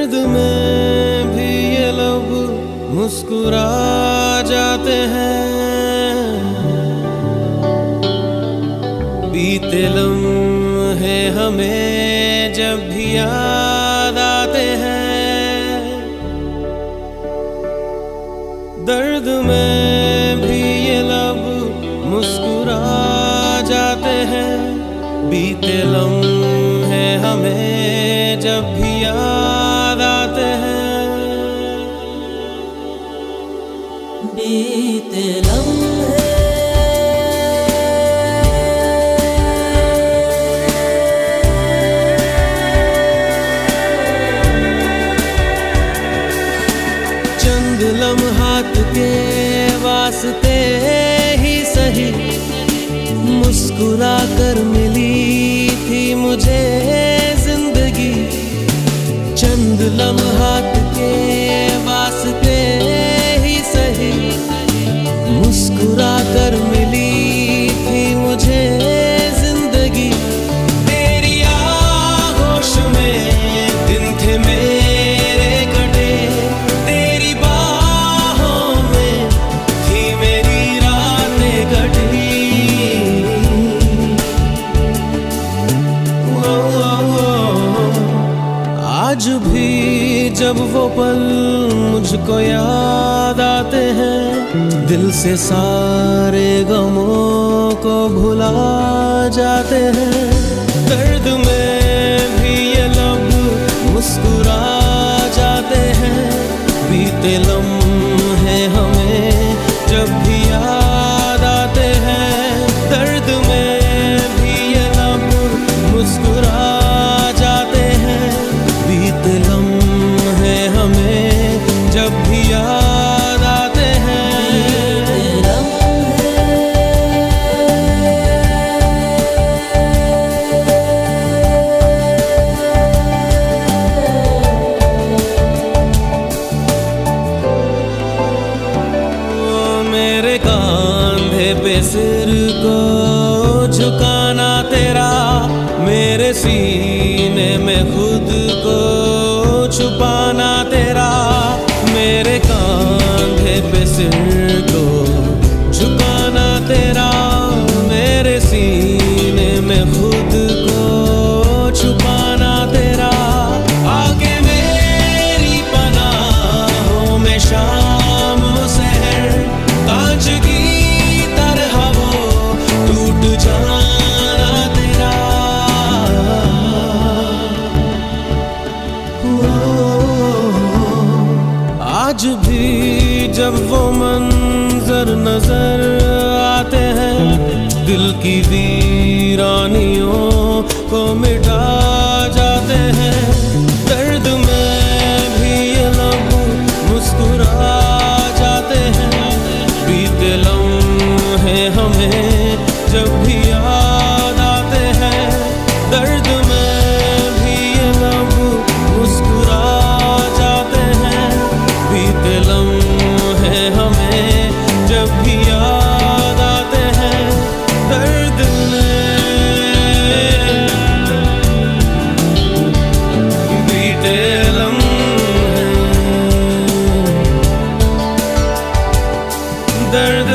दर्द में भी ये लब मुस्कुरा जाते हैं, बीते लम्हे हमें जब भी याद आते हैं। दर्द में भी ये लब मुस्कुरा जाते हैं, बीते लम्हे हमें जब भी याद आते हैं। बीते लम्हे चंद लम्हात के वास्ते ही सही मुस्कुरा कर मिली थी मुझे जिंदगी। चंद लम्हात के वास्ते ही सही मुस्कुरा कर मिली थी मुझे जिंदगी। तेरी आगोश में दिन थे मेरे कटे, तेरी बाहों में थी मेरी रातें कटी। आज भी जब वो पल मुझको याद आते हैं, दिल से सारे गमों को भुला जाते हैं। दर्द में भी ये लब मुस्कुरा जाते हैं, बीते लम्हे हमें जब भी याद आते हैं। दर्द में भी ये लब मुस्कुरा जाते हैं, बीते लम्हे हमें जब भी याद आते हैं। मेरे कांधे पे सिर को झुकाना तेरा, मेरे सीने में खुद को छुपाना तेरा। मेरे कांधे पे सिर को झुकाना तेरा, मेरे सीने में खुद को छुपाना तेरा। आगे मेरी पनाहों में शाम सहर, कांच की तरह वो टूट जाना तेरा। आज भी जब वो मंजर नजर आते हैं, दिल की वीरानियों को मिटा जाते हैं। दर्द में भी ये लब मुस्कुरा जाते हैं, बीते लम्हे हमें जब भी याद आते हैं। दर्द में भी ये लब मुस्कुरा जाते हैं, बीते लम्हे हमें जब भी याद आते हैं। दर्द में बीते लम्हे, दर्द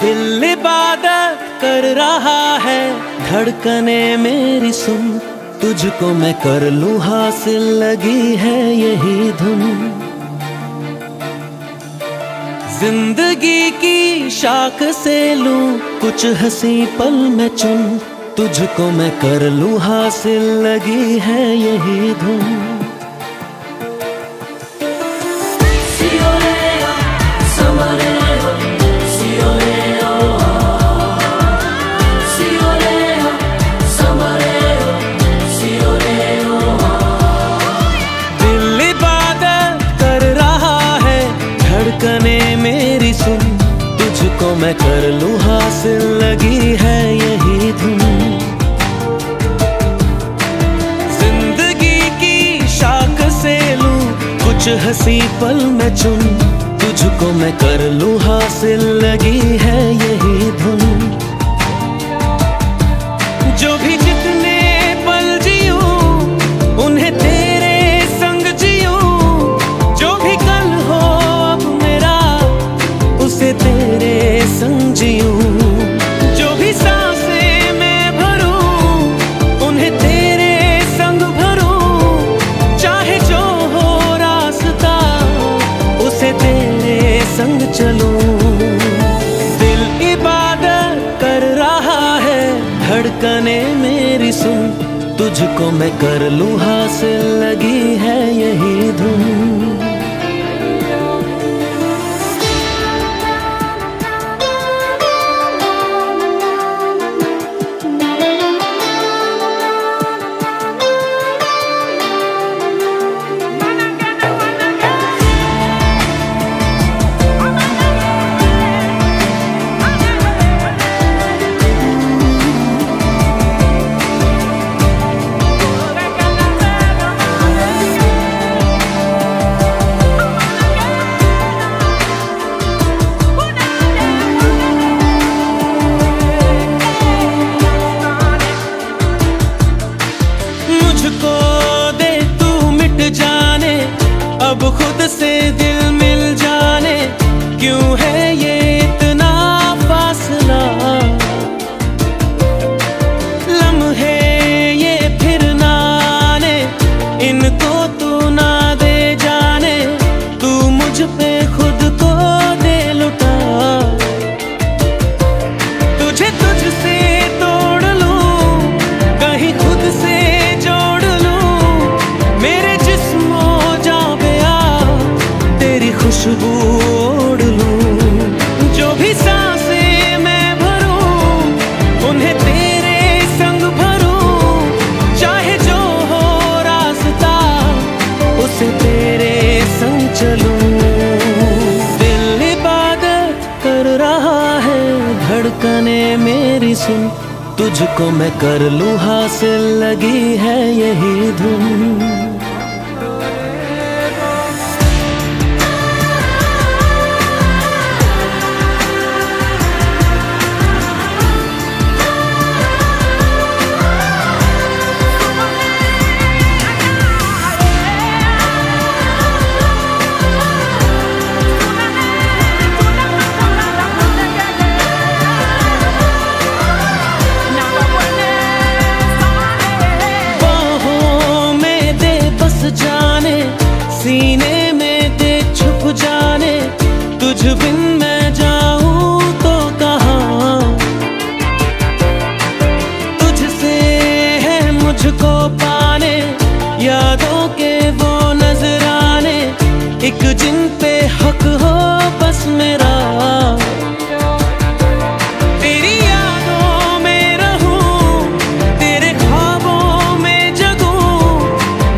दिल इबादत कर रहा है, धड़कने मेरी सुन, तुझको मैं कर लूं हासिल, लगी है यही धुन। जिंदगी की शाख से लूं कुछ हंसी पल में चुन, तुझको मैं कर लूं हासिल, लगी है यही धुन। Somebody मैं कर लूं हासिल, लगी है यही धुन। जिंदगी की शाख से लूं कुछ हंसी पल में चुन, तुझको मैं कर लूं हासिल, लगी है यही धुन। जो भी जितने पल जियूं उन्हें तेरे संग जियूं, जो भी कल हो अब मेरा उसे तेरे संग जियूं। जो भी सांसें मैं भरूं उन्हें तेरे संग भरूं, चाहे जो हो रास्ता उसे तेरे संग चलूं। दिल इबादत कर रहा है, धड़कने मेरी सुन, तुझको मैं कर लूं हासिल, लगी है यही धुन। अब खुद से दिल मिल जाने, क्यों है ये इतना फासला। लम्हे ये फिर ना आने, इनको तू ना दे जाने, तू मुझ पे खुद को दे लुटा। तुझे तुझसे तोड़ लूं, कहीं खुद से जोड़ लूं, मेरे जिस्मों खुशबू ओढ़ लूं। जो भी सांसें मैं भरूं उन्हें तेरे संग भरूं, चाहे जो हो रास्ता उसे तेरे संग चलूं। दिल इबादत कर रहा है, धड़कने मेरी सुन, तुझको मैं कर लूं हासिल, लगी है यही धुन। सीने में दे छुप जाने, तुझ बिन मैं जाऊं तो कहाँ। तुझसे है मुझको पाने, यादों के वो नजराने, एक जिन पे हक हो बस मेरा। तेरी यादों में रहूं, तेरे ख्वाबों में जगूं,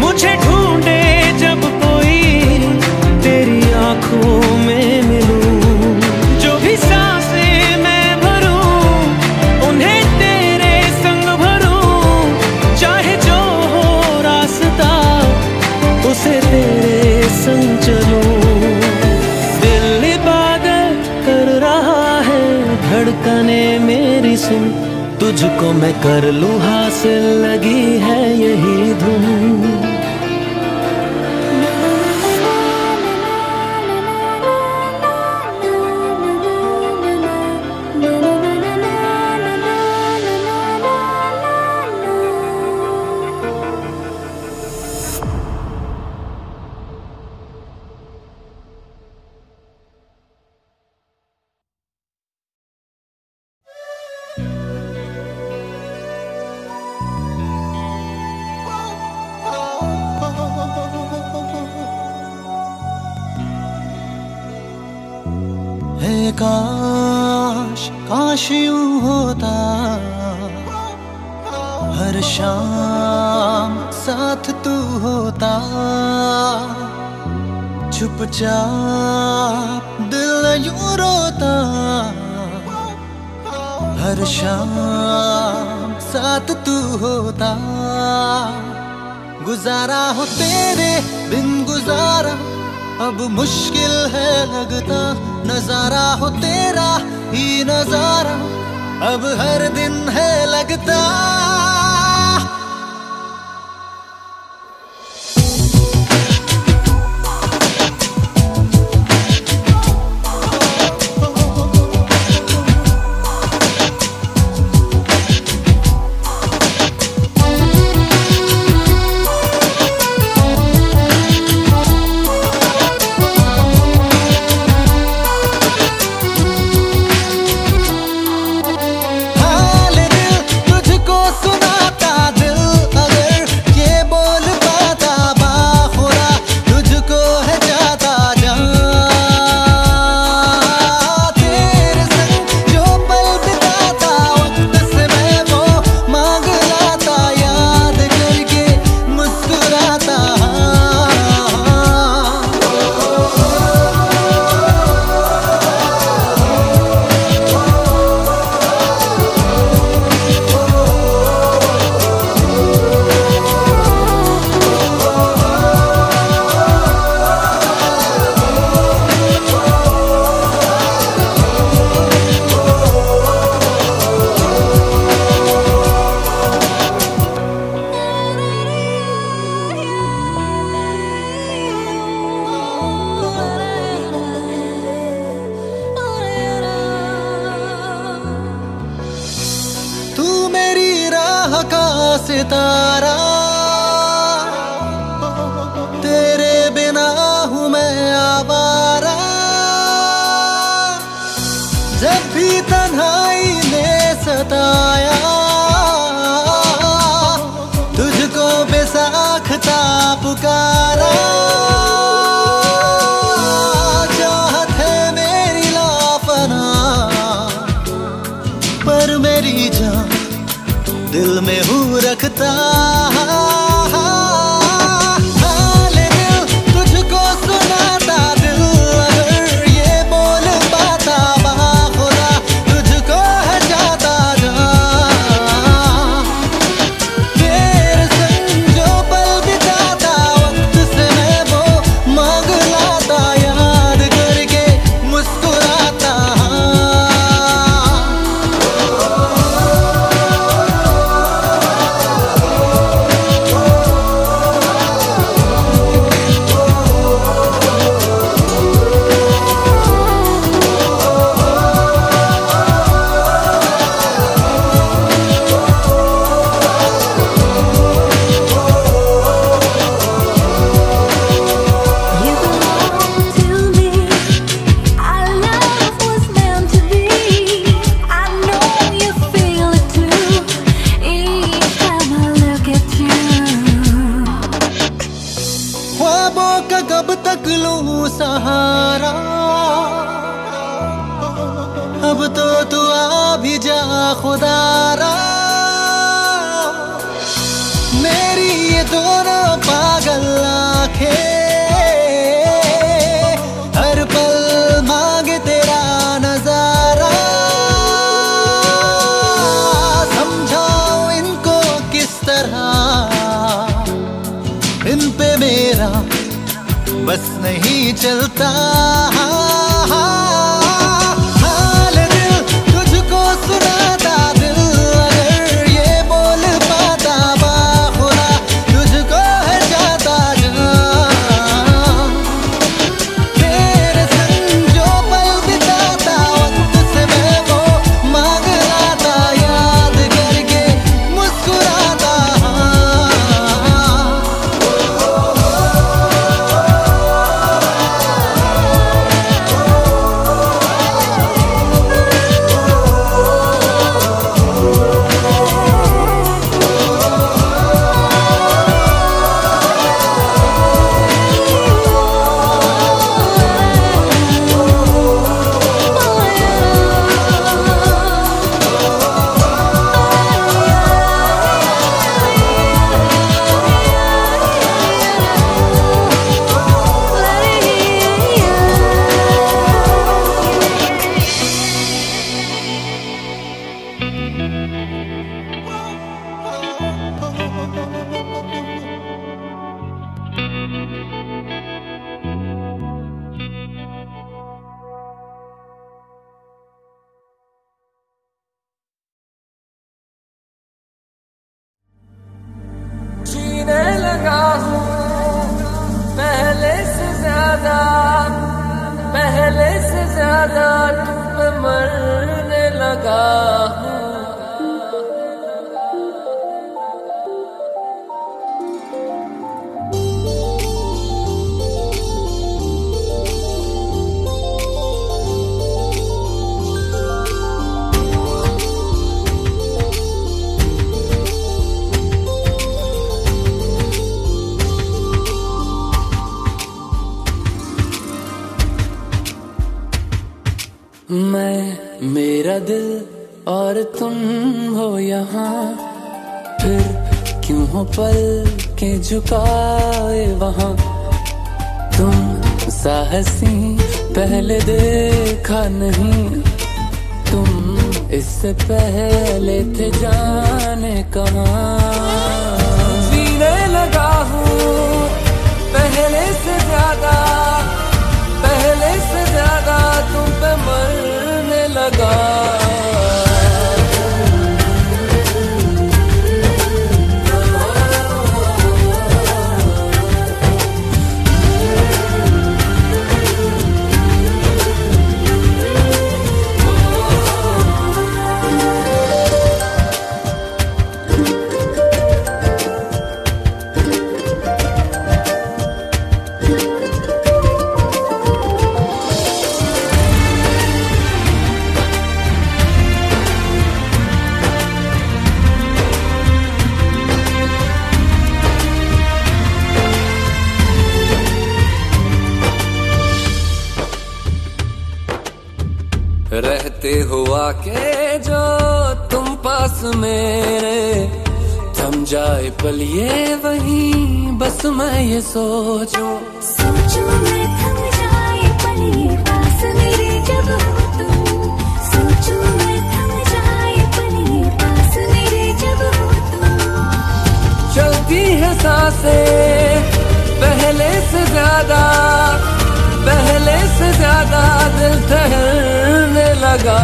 मुझे ढूंढे जब तेरी आँखों में मिलूं। जो भी सांसें मैं भरूं उन्हें तेरे संग भरूं, चाहे जो हो रास्ता उसे तेरे संग चलूं। दिल इबादत कर रहा है, धड़कने मेरी सुन, तुझको मैं कर लूं हासिल, लगी है यही धुन। काश काश यूं होता, हर शाम साथ तू होता, चुपचाप दिल यूं रोता, हर शाम साथ तू होता, गुजारा हो तेरे बिन गुजारा अब मुश्किल है लगता, नजारा हो तेरा ही नजारा अब हर दिन है लगता। का सितारा तेरे बिना हूँ मैं आवारा, जब भी तन्हाई ने सताया तुझको बेसाख्ता पुकारा। चाहत है मेरी लापना पर मेरी जान दिल में हूँ रखता। हाले दिल तुझको सुनाता, दिल अगर ये बोल पाता बाखुदा तुझको है जाता जहाँ। तेरे संग जो पल बिताता वक्त से मैं वो मांग लाता, याद करके मुस्कुराता। कब तक लूं सहारा अब तो तू आ भी जा खुदारा। मेरी ये दोनों पागल आंखें हर पल मांगे तेरा नजारा। समझाओ इनको किस तरह इन पे मेरा बस नहीं चलता। हाल दिल तुझको सुनाता, दिल अगर ये बोल पाता बाखुदा तुझको है जाता जहाँ। तेरे संग जो पल बिताता वक्त से मैं वो मांग लाता, याद करके मुस्कुराता। ज्यादा तुम पे मरने लगा हूँ। मैं, मेरा दिल और तुम हो यहाँ, फिर क्यों हो पल के झुकाए वहाँ। तुम साहसी पहले देखा नहीं, तुम इससे पहले थे जाने कहाँ। जीने लगा हूँ पहले से ज्यादा, पहले से ज्यादा तुम पे मरने लगा। रहते हुआ के जो तुम पास मेरे, थम जाए पल ये वहीं बस मैं ये सोचूं। सोचूं मैं थम जाए पल ये पास मेरे जब हो तुम। सोचूं मैं थम जाए पल ये पास मेरे जब हो तुम। चलती है सांसें पहले से ज्यादा, पहले से ज्यादा दिल ठहरने लगा।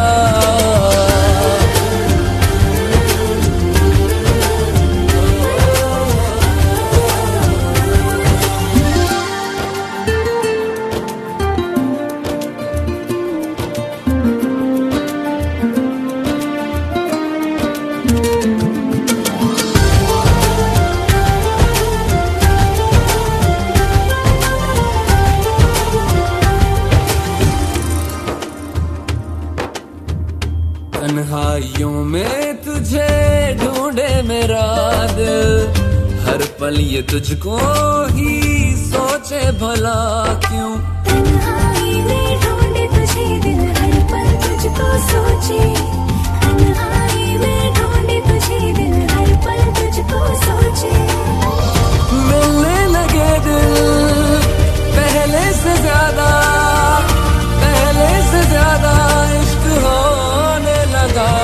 तन्हाइयों में तुझे ढूंढे मेरा दिल, हर पल ये तुझको ही सोचे भला क्यों। तन्हाई में ढूंढे तुझे दिल, हर पल तुझको सोचे। तन्हाई में ढूंढे तुझे दिल, हर पल तुझको सोचे। मिलने लगे दिल पहले से ज्यादा, पहले से ज्यादा इश्क होने लगा।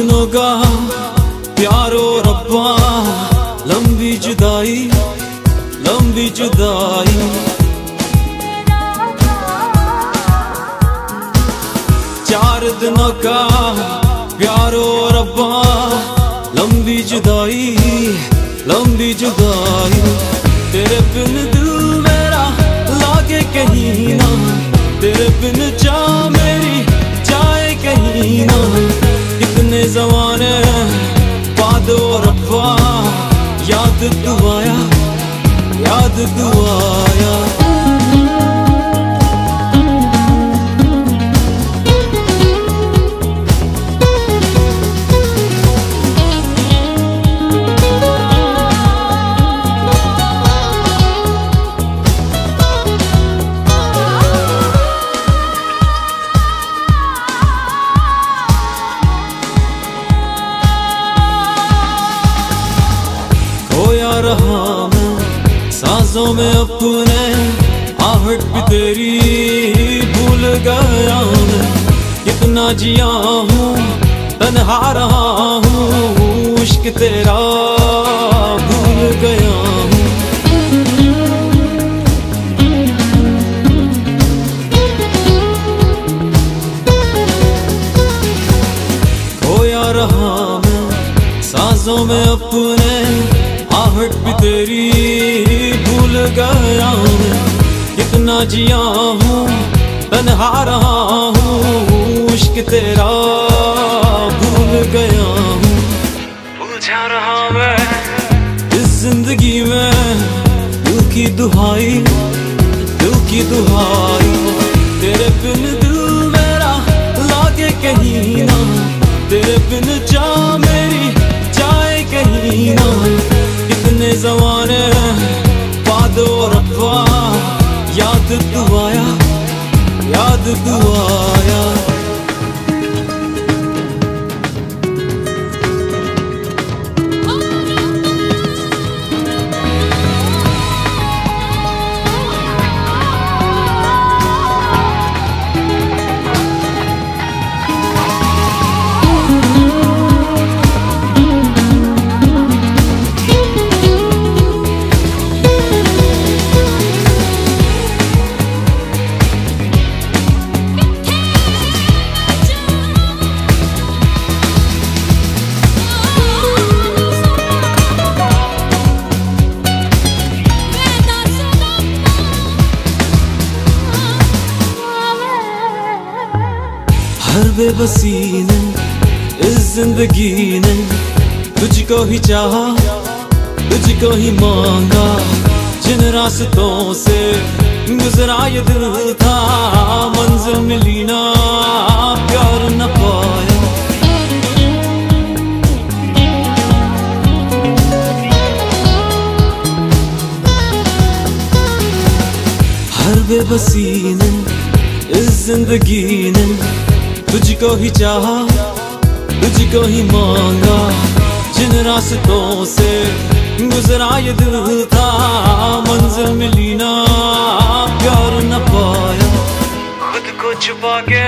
होगा प्यारो रब्बा, लंबी जुदाई लंबी जुदाई। चार दिनों का प्यारो रब्बा, लंबी जुदाई लंबी जुदाई। तेरे बिन दिल मेरा लागे कहीं ना, तेरे बिन जा मेरी जाए कहीं ना। इतने ज़माने बाद रब्बा, याद तू आया याद तू आया। रहा मैं सांसों में अपने, आहट भी तेरी भूल गया मैं। कितना जिया हूँ तन्हा रहा हूँ, इश्क तेरा भूल गया हूँ। खोया रहा मैं सांसों में अपने, आहट भी तेरी भूल गया मैं। कितना जिया हूँ तन्हा रहा हूँ, इश्क तेरा भूल गया हूँ। उलझा रहा मैं इस जिंदगी में, दिल की दुहाई, दिल की दुहाई। तेरे बिन दिल मेरा लागे कहीं ना, तेरे बिन चाह मेरी जाए कहीं ना। कितने ज़माने बाद और रब्बा, याद तू आया, याद तू आया। हर बेबसी ने इस जिंदगी ने तुझको ही चाहा, तुझको ही मांगा। जिन रास्तों से गुजरा ये दिल था, मंजिल मिली ना, प्यार न पाया। हर बेबसी ने इस जिंदगी ने तुझको ही चाहा, तुझको ही मांगा। जिन रास्तों से गुजरा ये दिल था, मंजिल मिली ना, प्यार न पाया। खुद को छुपा के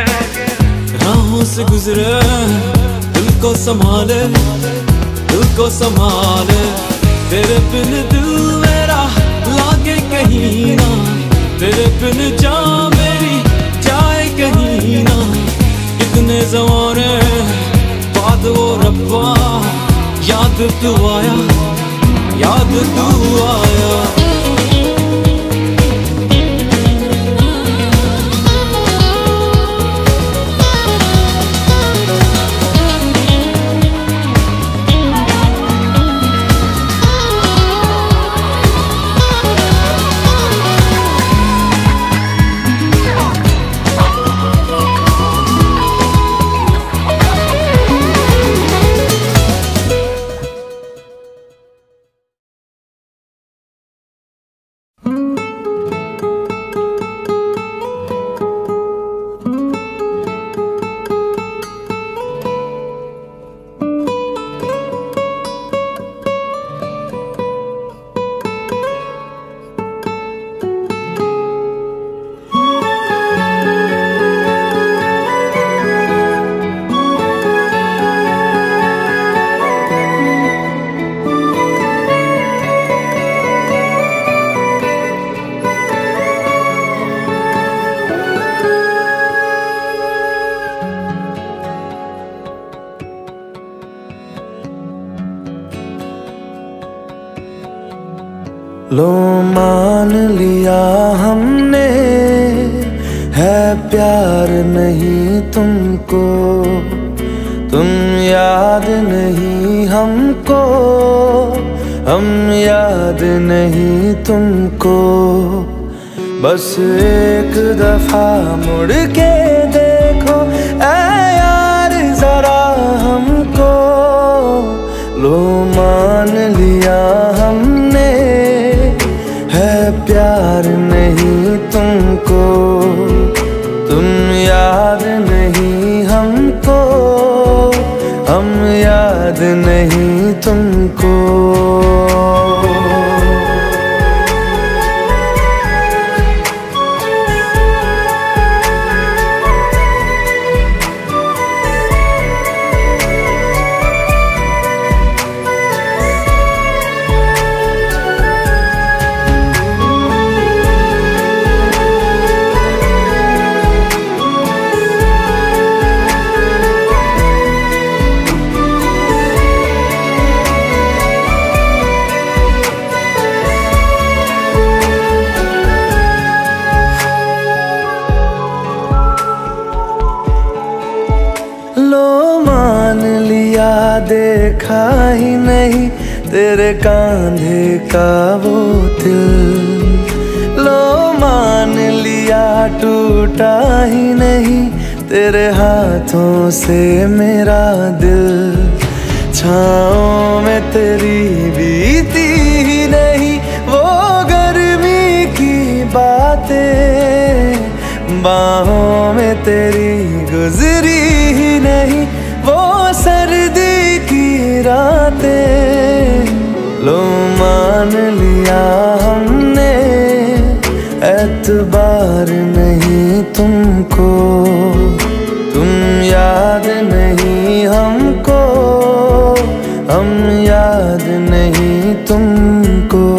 राहों से गुजरे, दिल को संभाले, दिल को संभाले। तेरे बिन दिल मेरा लागे कहीं ना, तेरे बिन जान मेरी जाए कहीं ना। कितने ज़माने बाद वो रब्बा, याद तू आया, याद तू आया। लो मान लिया हमने, है प्यार नहीं तुमको। तुम याद नहीं हमको, हम याद नहीं तुमको। बस एक दफा मुड़ के देखो ऐ यार जरा हमको। लो मान लिया हमने, है प्यार नहीं तुमको। तुम याद नहीं हमको, हम याद नहीं तुमको। देखा ही नहीं तेरे कांधे का वो दिल। लो मान लिया टूटा ही नहीं तेरे हाथों से मेरा दिल। छाँव में तेरी बीती ही नहीं वो गर्मी की बातें, बाहों में तेरी गुजरी ही नहीं वो सर्दी की रातें। लो मान लिया हमने एतबार नहीं तुमको, तुम याद नहीं हमको, हम याद नहीं तुमको।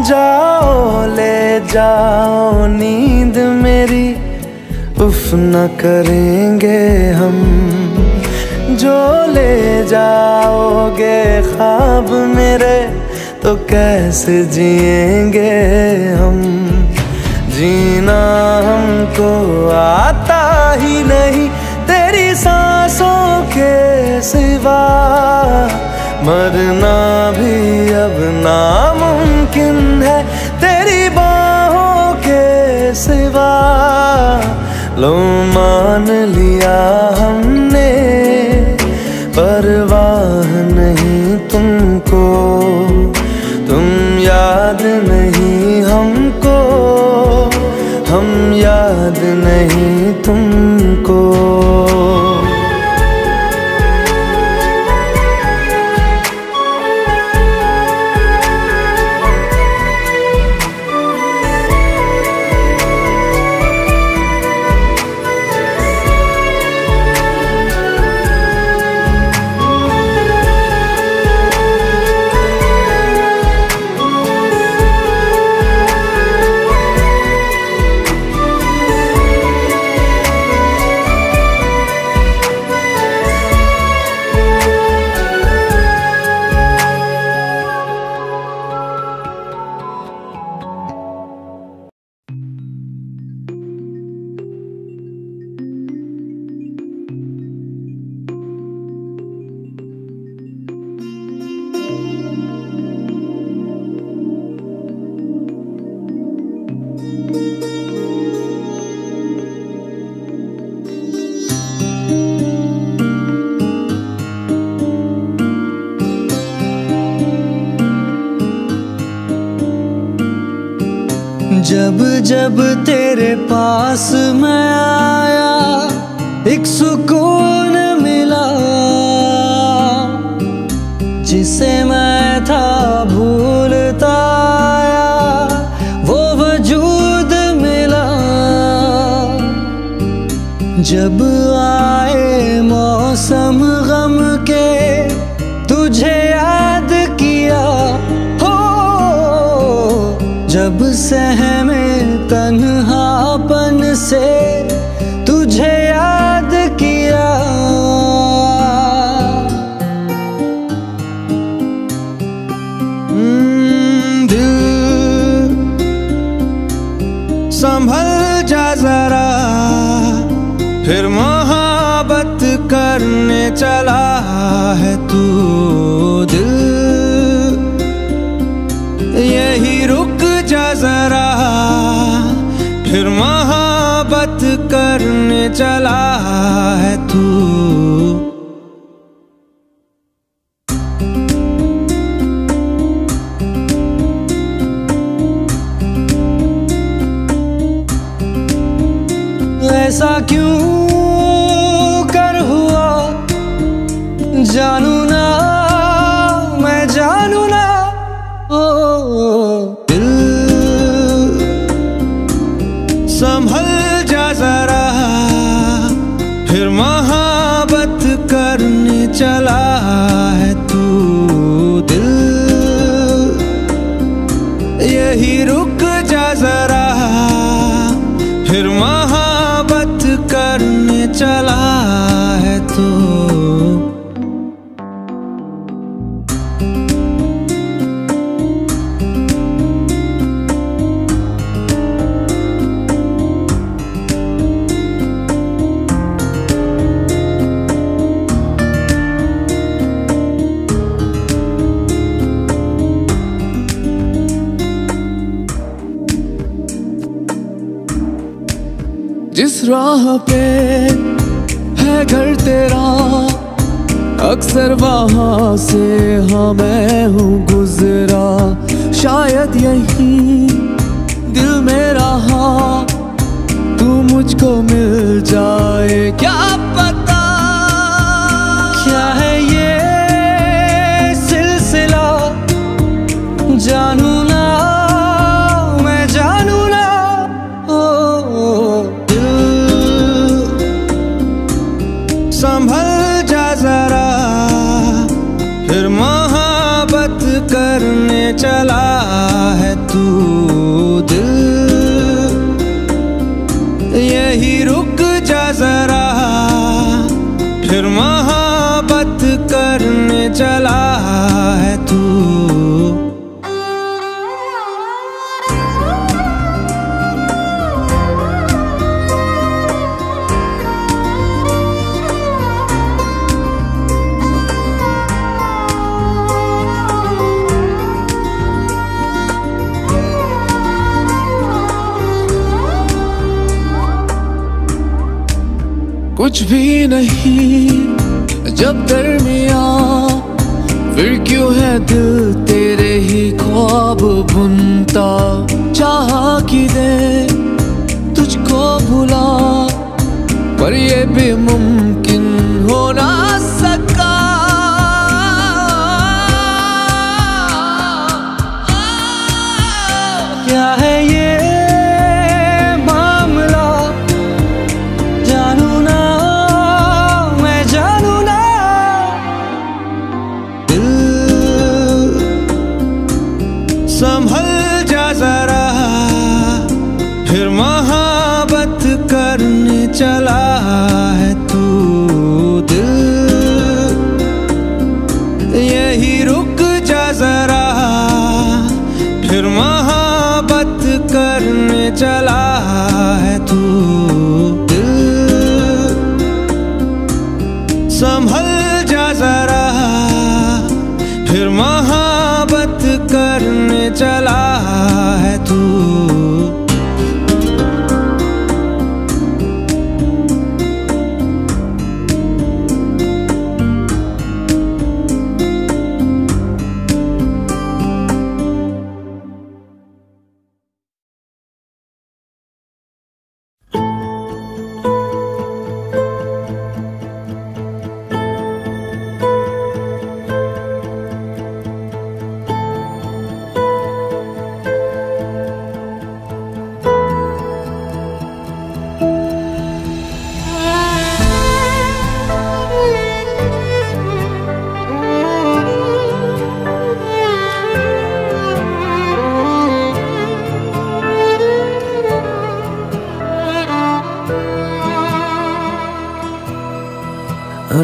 जाओ ले जाओ नींद मेरी, उफ न करेंगे हम। जो ले जाओगे ख्वाब मेरे तो कैसे जिएंगे हम। जीना हमको आता ही नहीं तेरी सांसों के सिवा, मरना भी अब नामुमकिन है तेरी बाहों के सिवा। लो मान लिया हमने परवाह नहीं तुमको, तुम याद नहीं हमको, हम याद नहीं तुमको। जब जब तेरे पास मैं आया एक सुकून मिला, जिसे मैं था भूलता आया वो वजूद मिला। जब आए मौसम गम के तुझे याद किया हो, जब सहमे तन्हापन से तुझे याद किया। दिल संभल जा जरा, फिर मोहब्बत करने चला है तू। दिल यही रुक जा जरा, फिर मोहब्बत करने चला है तू। ऐसा क्यों कर हुआ जानू ना, मैं जानू ना। ओ दिल संभल जा जरा, फिर मोहब्बत करने चला है तू। दिल यही रुक जा जरा, फिर मोहब्बत करने चला है तू। जिस राह पे है घर तेरा, अक्सर वहां से हाँ मैं हूँ गुजरा। शायद यही दिल में रहा, तू मुझको मिल जाए क्या पता। क्या है ये सिलसिला, जानू ना मैं जानू ना। संभल जा जरा, फिर मोहब्बत करने चला है तू। दिल यही रुक जा जरा, फिर मोहब्बत करने चला है तू। कुछ भी नहीं जब दरमिया, फिर क्यों है दिल तेरे ही ख्वाब बुनता। चाहा कि दे तुझको भुला, पर ये भी मुमकिन हो ना सका। क्या है ये मामला, जानू ना मैं जानू ना। दिल संभल जा जरा, फिर मोहब्बत करने चला है तू। दिल यही रुक जा जरा, फिर मोहब्बत करने चला है तू। दिल संभल जा जरा, फिर मोहब्बत करने चला है तू।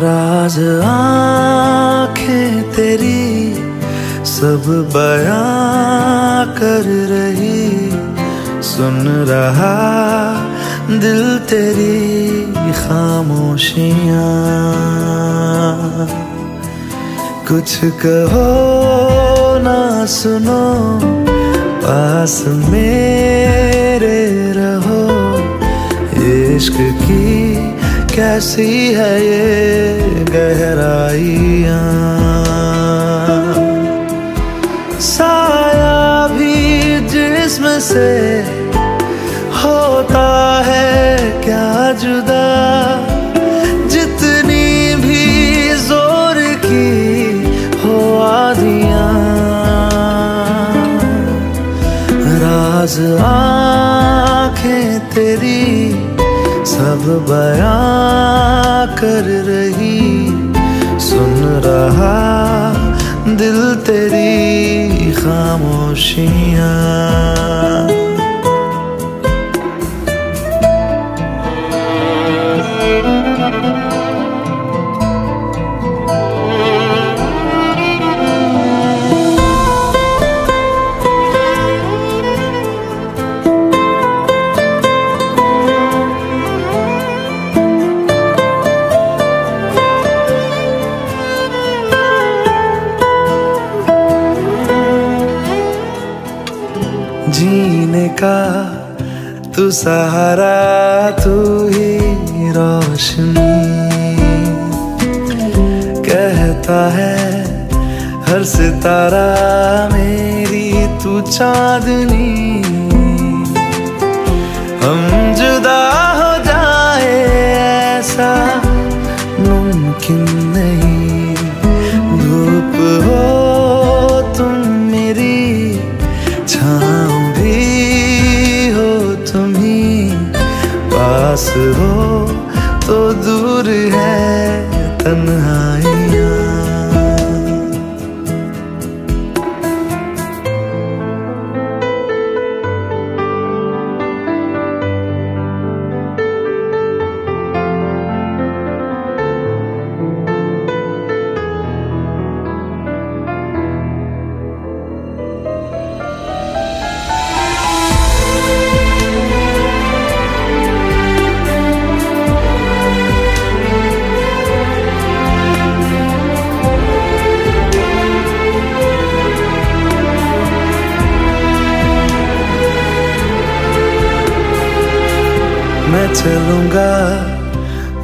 राज आँखें तेरी सब बयां कर रही, सुन रहा दिल तेरी खामोशियाँ। कुछ कहो ना सुनो, पास मेरे रहो। इश्क की कैसी है ये गहराइयाँ, साया भी जिस्म से होता है क्या जुदा। जितनी भी जोर की हो आदियाँ, राज आँखें तेरी सब बयां कर रही, सुन रहा दिल तेरी खामोशियाँ। जीने का तू सहारा, तू ही रोशनी, कहता है हर सितारा मेरी तू चांदनी। हम जुदा हो जाए ऐसा मुमकिन नहीं, धूप हो तुम मेरी, छाँव भी हो तुम ही, पास हो तो दूर है तन्हाइयाँ। मैं चलूंगा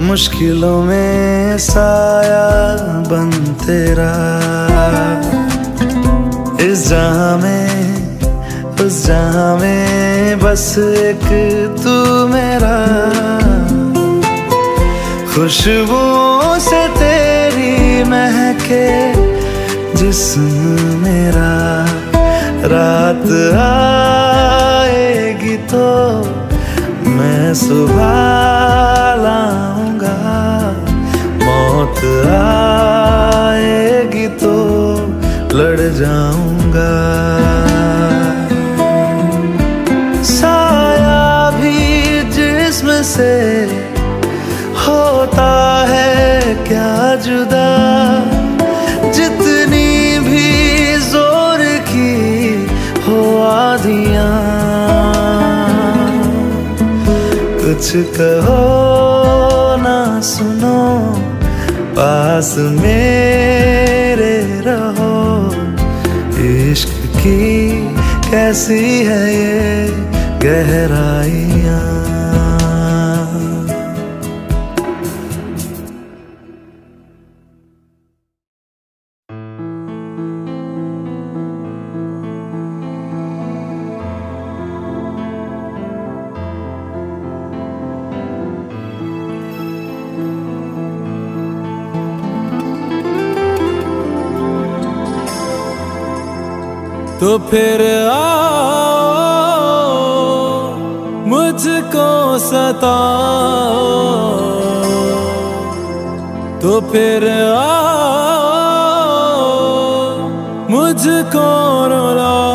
मुश्किलों में साया बन तेरा, इस जहां में उस जहां में बस एक तू मेरा। खुशबुओं से तेरी महके जिस्म मेरा, रात आएगी तो मैं सुबह लाऊंगा, मौत आएगी तो लड़ जाऊंगा। साया भी जिस्म से होता है क्या जुदा, जितनी भी जोर की हो आधियाँ। कुछ कहो ना सुनो, पास मेरे रहो, इश्क की कैसी है ये गहराइयाँ। तो फिर आओ मुझको सताओ, तो फिर आओ मुझको रुलाओ।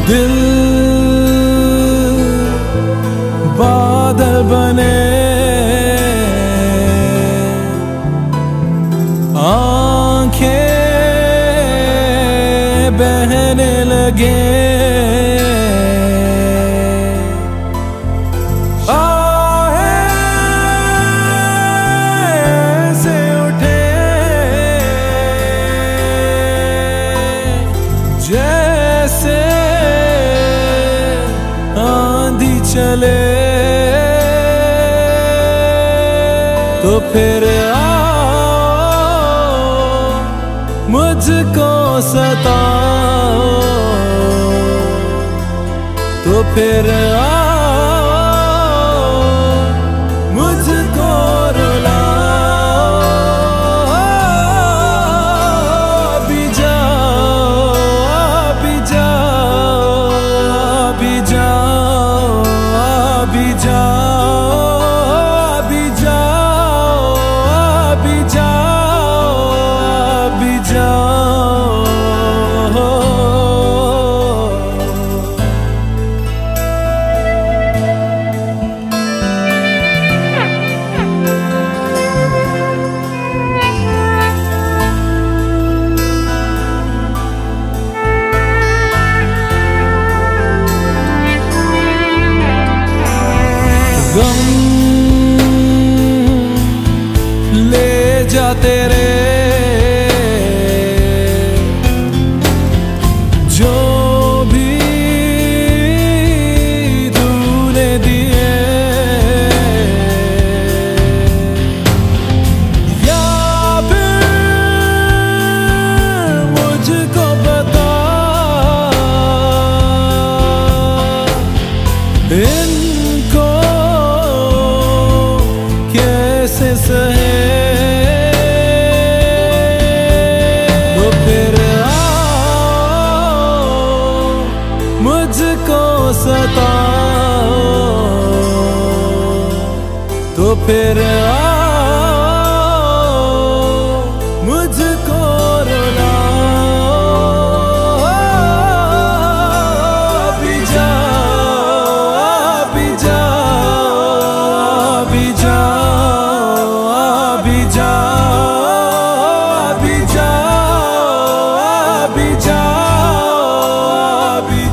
दिल बादल बने, आंखें बहने लगे, से उठे जैसे चले। तो फिर आओ मुझको सताओ, तो फिर आओ अभी जाओ, अभी जाओ। गम ले जा तेरे जो भी तूने दिए, या फिर मुझको बता इनको कैसे सहे। तो फिर आओ मुझको सताओ, तो फिर आओ मुझको रुलाओ। अभी जाओ, अभी जाओ, अभी जाओ, अभी जाओ, अभी जाओ, अभी जाओ, अभी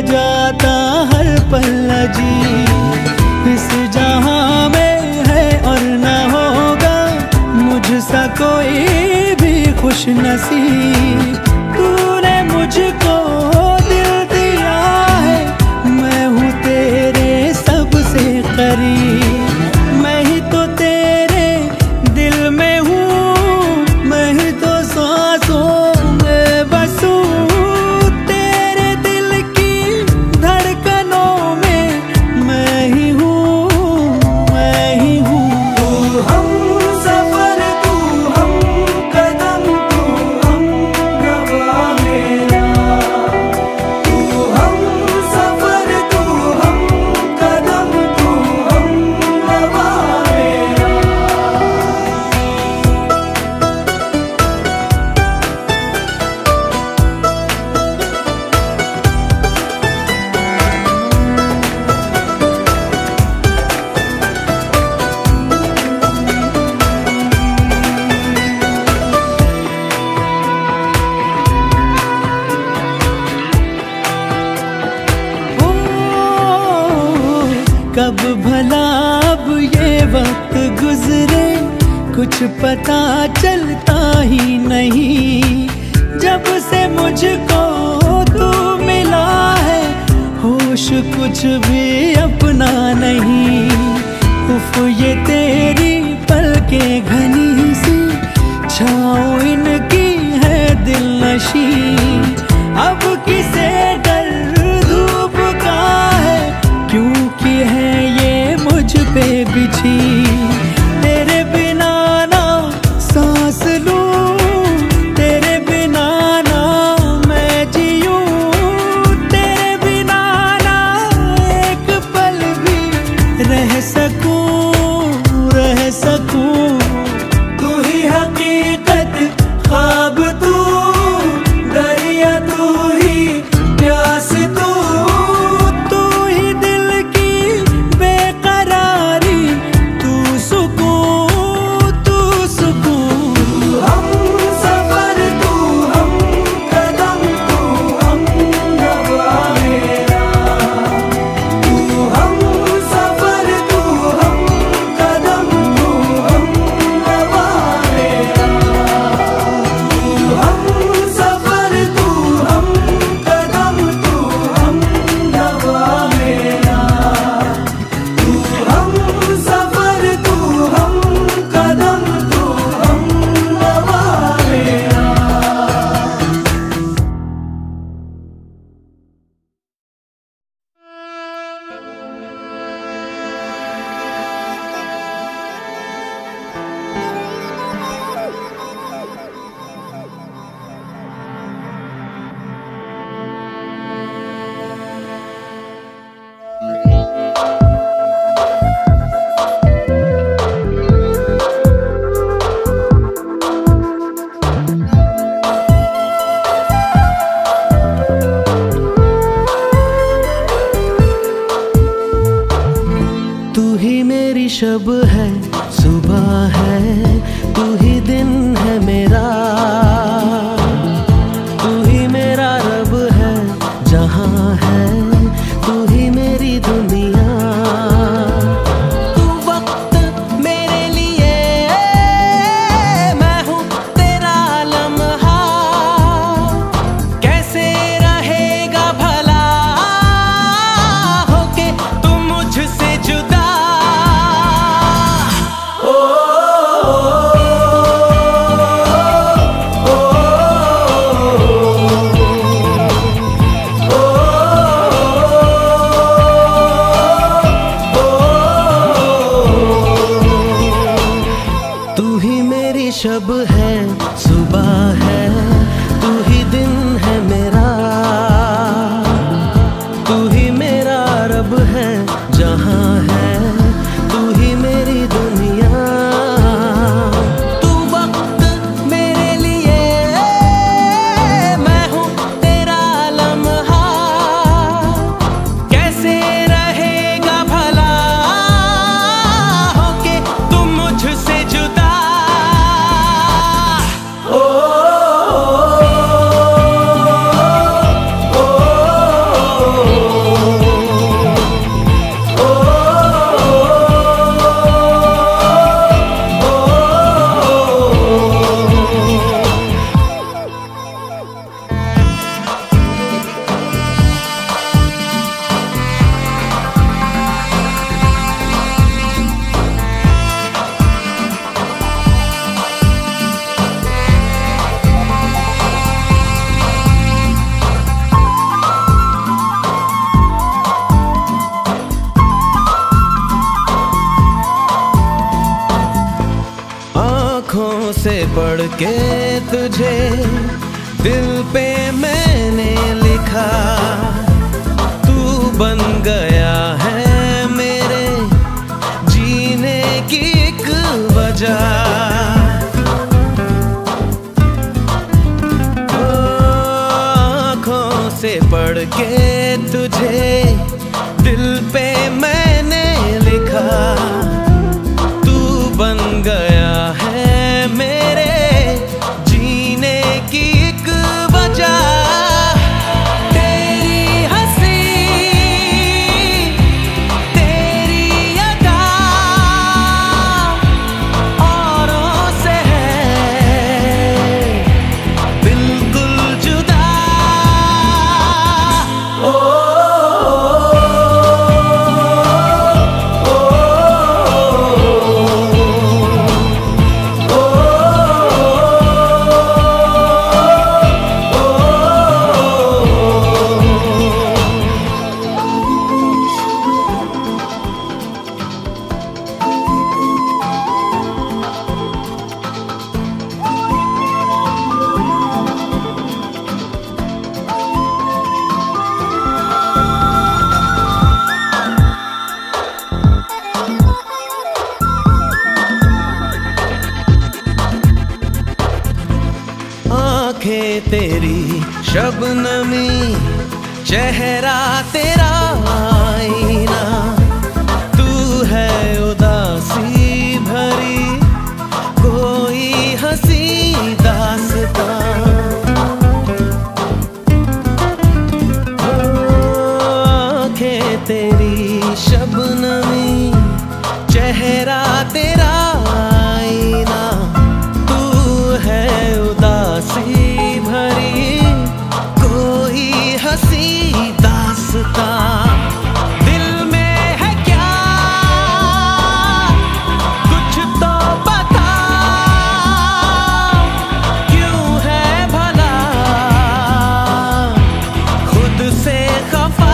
जाता हर पल अजीब। इस जहां में है और न होगा मुझसा कोई भी खुश नसीब। तूने मुझको दिल दिया है, मैं हूँ तेरे सबसे करीब। मैं ही तो तेरे दिल में हूँ, मैं ही तो सांसों में बसूं। तेरे दिल की धड़कनों में मैं ही हूँ, मैं ही हूँ। तू हम सफर, तू हम कदम, तू हम नवा मेरा। तू हम सफर, तू हम कदम, तू हम नवा मेरा। कब भला अब ये वक्त गुजरे, कुछ पता चलता ही नहीं। जब से मुझको तू मिला है, होश कुछ भी अपना नहीं। उफ ये तेरी पलकें घनी सी, छाँव इनकी है दिल नशी। अब किसे डर धूप का है, क्योंकि है ये मुझ पे बिछी। तेरे बिना ना सांस लूं, तेरे बिना ना मैं जीऊं। तेरे बिना ना एक पल भी रह सकूं, रह सकूं। तू ही हकीकत, ख्वाब तू, दरिया तू ही, प्यास तू। तू ही दिल की बेकरारी, तू सुकून, तू सुकून। तू हम सफर, तू हम कदम, तू हम नवा मेरा। तू हम सफर, तू हम कदम, तू हम नवा मेरा। तू हम सफर, तू हम कदम, तू हम नवा मेरा। तू हम सफर, तू हम कदम, तू हम नवा मेरा। तू ही मेरी शब है, सुबह है, तू ही दिन है मेरा। तू ही मेरा रब है, जहां है, तू ही मेरी दुनिया। तू वक्त मेरे लिए, मैं हूँ तेरा लम्हा। कैसे रहेगा भला होके तुम मुझसे जुदा। से पढ़ के तुझे दिल पे मैंने लिखा, तू बन गया है मेरे जीने की एक वजह। आँखों से पढ़ के तुझे दिल पे मैंने लिखा, तू बन गया है मेरे जीने की एक वजह। तेरी हंसी तेरी अदा औरों से है बिल्कुल जुदा। आँखें तेरी शबनमी, चेहरा तेरा आईना, तू है उदासी भरी कोई हंसी दास्तां। आँखें तेरी शबनमी, चेहरा तेरा आईना, तू है उदासी भरी कोई हंसी दास्तां। दिल में है क्या कुछ तो बता, क्यों है भला खुद से खफा।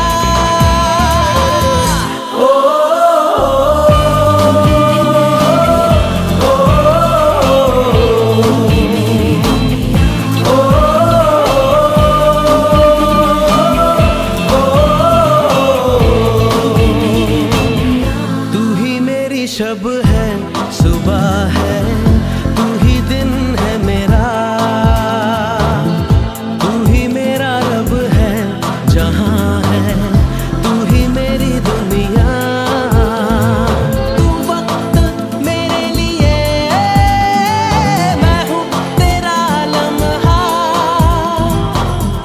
शब है सुबह है, तू ही दिन है मेरा, तू ही मेरा रब है जहां है, तू ही मेरी दुनिया। तू वक्त मेरे लिए, मैं हूँ तेरा लम्हा,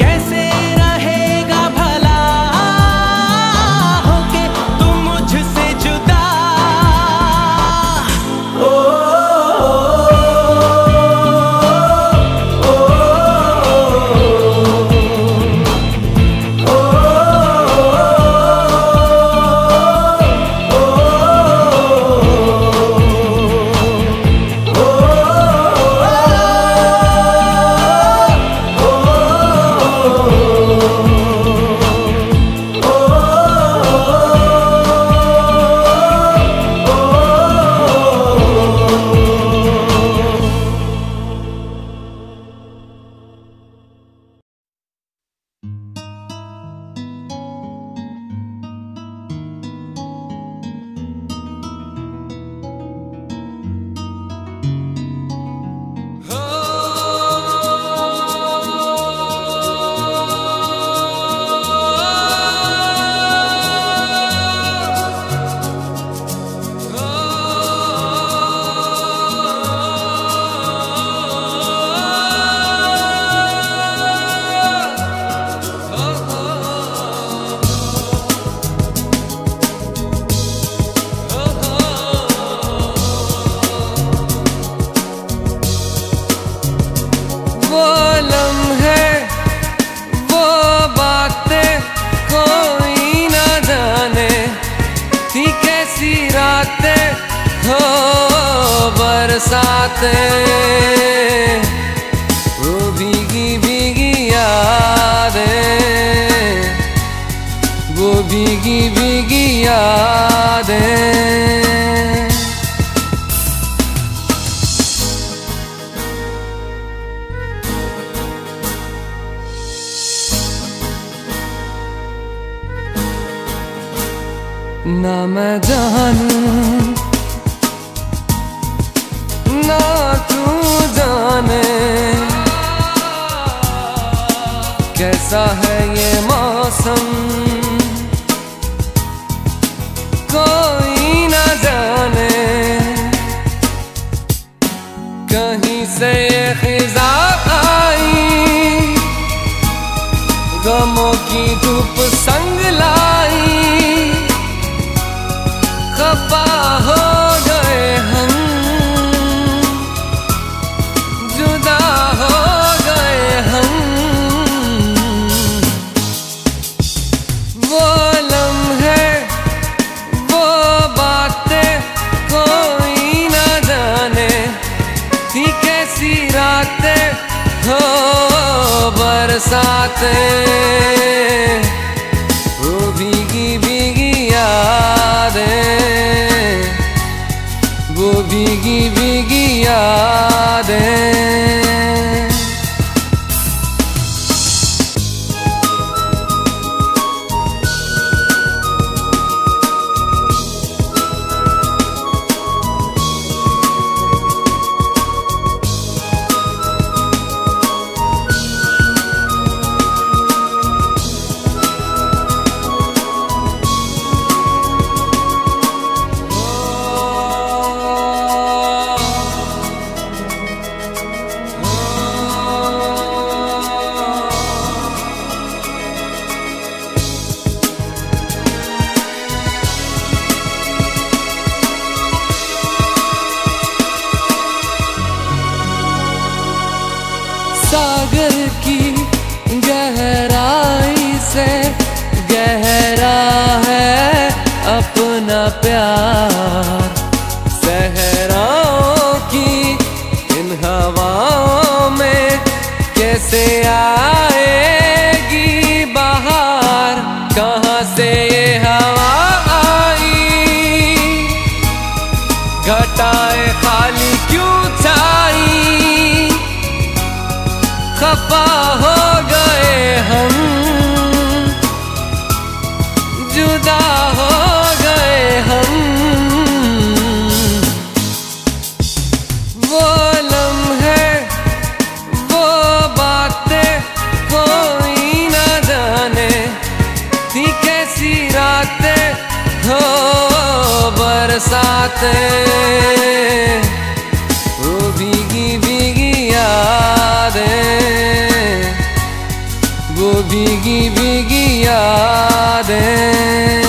कैसे रहेगा भला होके तू मुझसे जुदा। बरसातें, वो भीगी भीगी यादें, वो भीगी भीगी यादें। ना मैं जानूं ना तू जाने कैसा है ये मौसम, कोई ना जाने कहीं से ये खिज़ा आई, गमों की धूप संग लाई, खफा हो गए हम, जुदा हो गए हम। वो लम्हे वो बातें कोई ना जाने, थी कैसी रातें हो बरसातें, वो भीगी भीगी यादें, वो भीगी भीगी यादें। सागर की गहराई से गहरा है अपना प्यार, सहराओं की इन हवाओं में कैसे आएगी बहार, कहाँ से ये हवा आई, घटाए खाली क्यों छाई, खफा हो गए हम, जुदा हो गए हम। वो लम्हे वो बातें कोई ना जाने, थी कैसी रातें हो बरसातें, वो भीगी भीगी यादें, वो भीगी भीगी यादें।